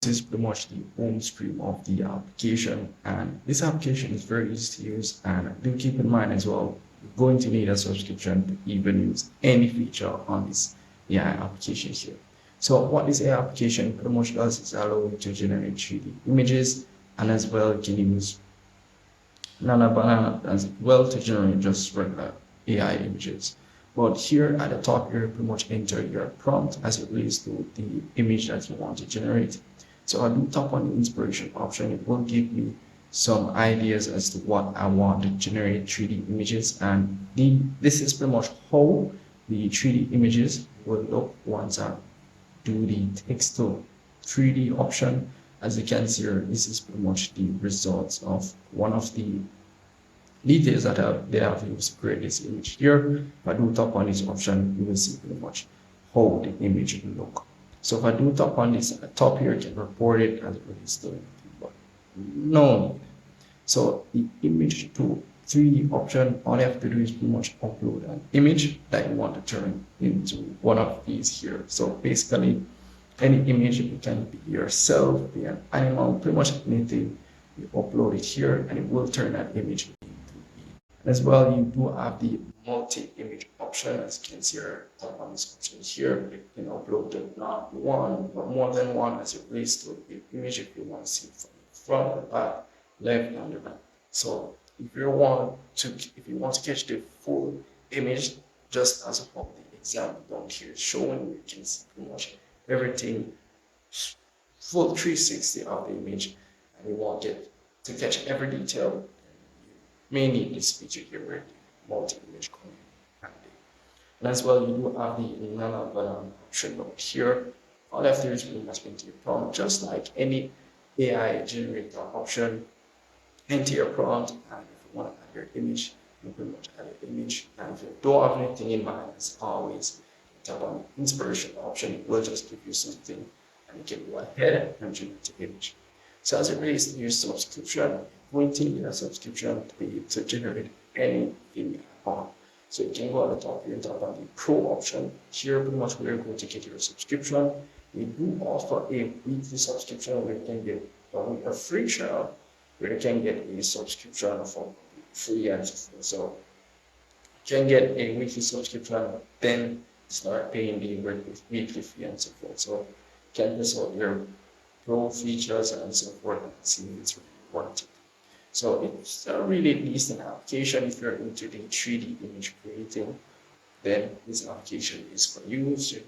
This is pretty much the home screen of the application, and this application is very easy to use. And do keep in mind as well, you're going to need a subscription to even use any feature on this AI application here. So what this AI application pretty much does is allow you to generate 3D images, and as well you can use Nana Banana as well to generate just regular AI images. But here at the top, you pretty much enter your prompt as it relates to the image that you want to generate. So I do tap on the inspiration option. It will give me some ideas as to what I want to generate 3D images. And this is pretty much how the 3D images will look once I do the text to 3D option. As you can see here, this is pretty much the results of one of the details that they have used to create this image here. If I do tap on this option, you will see pretty much how the image will look. So if I do tap on this at the top here, you can report it as it relates to it. But no. So the image to 3D option, all you have to do is pretty much upload an image that you want to turn into one of these here. So basically, any image, it can be yourself, be an animal, pretty much anything. You upload it here and it will turn that image into it. As well, you do have the multi-image option, as you can see here, tap on this option here. You can upload not one, but more than one as it relates to the image if you want to see from the front, the back, left, and the right. So if you want to catch the full image, just as of the example down here showing, you can see pretty much everything, full 360 of the image, and you want it to catch every detail. You may need this feature here where the multi-image coming handy. And as well, you do have the Nana Banana option over here. All you have to do is pretty much enter your prompt, just like any AI generator option. Enter your prompt, and if you want to add your image, you pretty much add your image. And if you don't have anything in mind, as always, tap on the inspiration option. It will just give you something, and you can go ahead and generate the image. So as it relates to your subscription, you're going to need a subscription to be able to generate anything at all. So you can go at the top here and tap on the Pro option. Here, pretty much where you're going to get your subscription. We do offer a weekly subscription where you can get a free trial, where you can get a subscription for free and so forth. So you can get a weekly subscription, then start paying the weekly fee and so forth. So you can test out your pro features and so forth and see if it's really worth it. So it's a really decent application if you're into the 3D image creating. Then this application is for you. So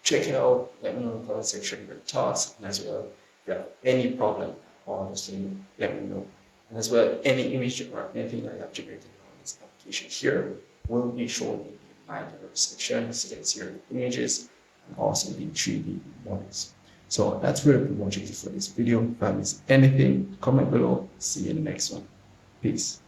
check it out. Let me know in the comment section your thoughts, and as well, if you have any problem, honestly, let me know. And as well, any image or anything that you have generated on this application here will be shown in the My Gallery section. So you can see your images and also the 3D models. So that's really pretty much it for this video. If I missed anything, comment below. See you in the next one. Peace.